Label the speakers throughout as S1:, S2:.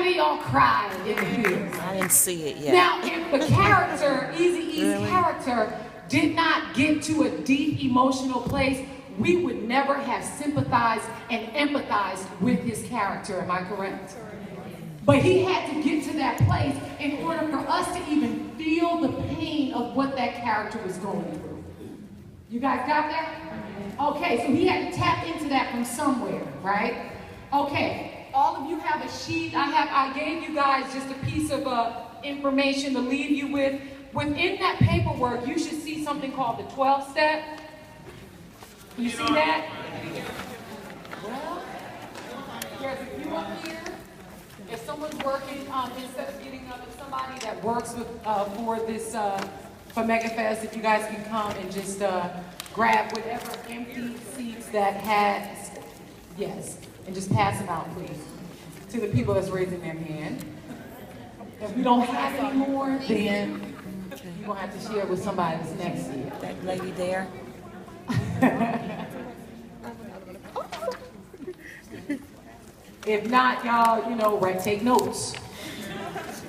S1: many of y'all cried in the theater?
S2: I didn't see it yet.
S1: Now, if the character, Eazy-E's character, did not get to a deep emotional place, we would never have sympathized and empathized with his character. Am I correct? But he had to get to that place in order for us to even feel the pain of what that character was going through. You guys got that? Okay, so he had to tap into that from somewhere, right? Okay, all of you have a sheet. I gave you guys just a piece of information to leave you with. Within that paperwork, you should see something called the 12-step. You see that? Well, there's a few up here. If someone's working, instead of getting up, if somebody that works with for this for MegaFest, if you guys can come and just grab whatever empty seats that has, yes, and just pass them out, please, to the people that's raising their hand. If we don't have any more, then you're gonna have to share with somebody that's next to you.
S2: That lady there.
S1: If not, y'all, you know, take notes.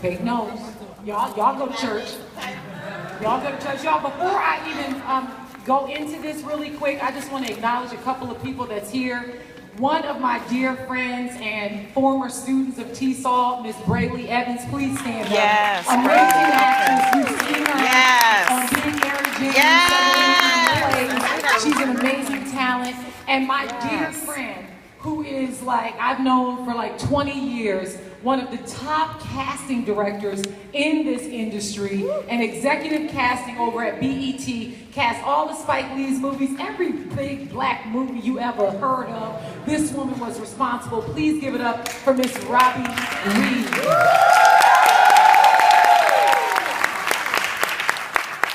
S1: Take notes. Y'all go to church. Y'all go to church. Y'all, before I even go into this really quick, I just want to acknowledge a couple of people that's here. One of my dear friends and former students of TESOL, Miss Brayley Evans, please stand up.
S2: Yes.
S1: Amazing actress. You've seen her
S2: Yes.
S1: on Being Mary Jane.
S2: Yes.
S1: She's an amazing talent. And my dear friend, who is like, I've known for like 20 years, one of the top casting directors in this industry, and executive casting over at BET, cast all the Spike Lee's movies, every big black movie you ever heard of. This woman was responsible. Please give it up for Miss Robbie Reed.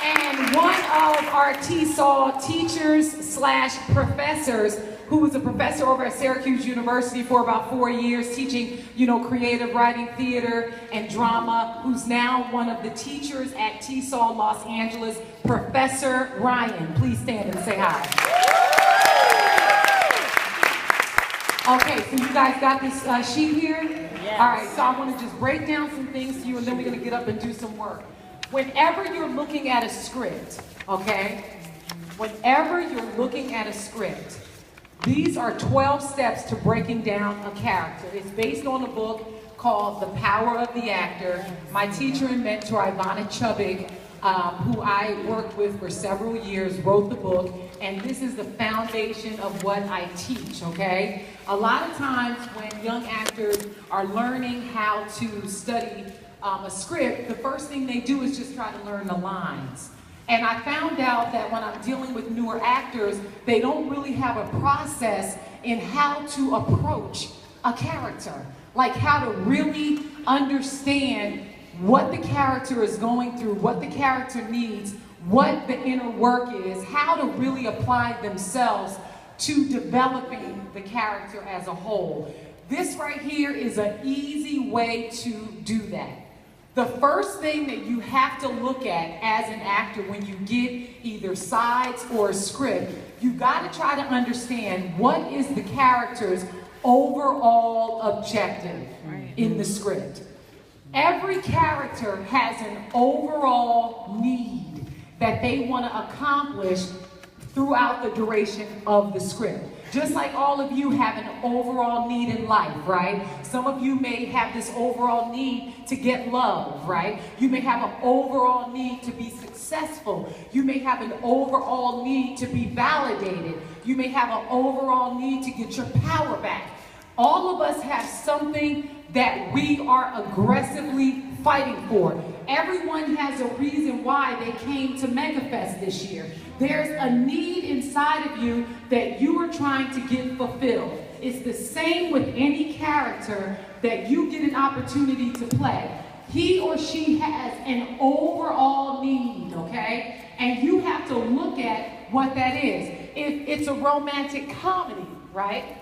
S1: And one of our TESOL teachers slash professors, who was a professor over at Syracuse University for about 4 years, teaching, you know, creative writing, theater, and drama, who's now one of the teachers at TESOL Los Angeles, Professor Ryan. Please stand and say hi. Okay, so you guys got this sheet here?
S2: Yes.
S1: All right, so I want to just break down some things to you, and then we're going to get up and do some work. Whenever you're looking at a script, okay? Whenever you're looking at a script, these are 12 steps to breaking down a character. It's based on a book called The Power of the Actor. My teacher and mentor, Ivana Chubbuck, who I worked with for several years, wrote the book, and this is the foundation of what I teach, okay? A lot of times when young actors are learning how to study a script, the first thing they do is just try to learn the lines. And I found out that when I'm dealing with newer actors, they don't really have a process in how to approach a character. Like how to really understand what the character is going through, what the character needs, what the inner work is, how to really apply themselves to developing the character as a whole. This right here is an easy way to do that. The first thing that you have to look at as an actor when you get either sides or a script, you've got to try to understand what is the character's overall objective in the script. Every character has an overall need that they want to accomplish throughout the duration of the script. Just like all of you have an overall need in life, right? Some of you may have this overall need to get love, right? You may have an overall need to be successful. You may have an overall need to be validated. You may have an overall need to get your power back. All of us have something that we are aggressively fighting for. Everyone has a reason why they came to MegaFest this year. There's a need inside of you that you are trying to get fulfilled. It's the same with any character that you get an opportunity to play. He or she has an overall need, okay? And you have to look at what that is. If it's a romantic comedy, right?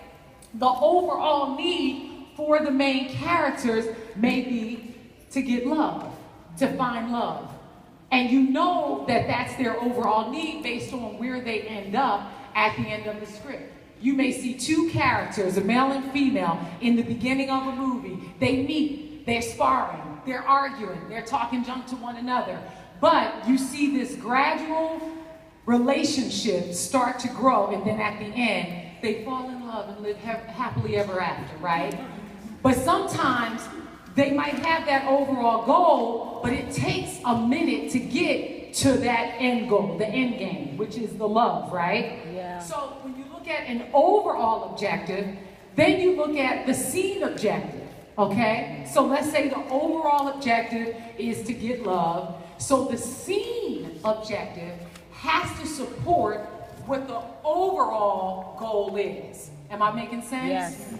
S1: The overall need for the main characters may be to get love, to find love. And you know that that's their overall need based on where they end up at the end of the script. You may see two characters, a male and female, in the beginning of a movie. They meet. they're sparring, they're arguing, they're talking junk to one another. But you see this gradual relationship start to grow, and then at the end, they fall in love and live happily ever after, right? But sometimes they might have that overall goal, but it takes a minute to get to that end goal, the end game, which is the love, right?
S2: Yeah.
S1: So when you look at an overall objective, then you look at the scene objective, okay? So let's say the overall objective is to get love. So the scene objective has to support what the overall goal is. Am I making sense?
S2: Yes.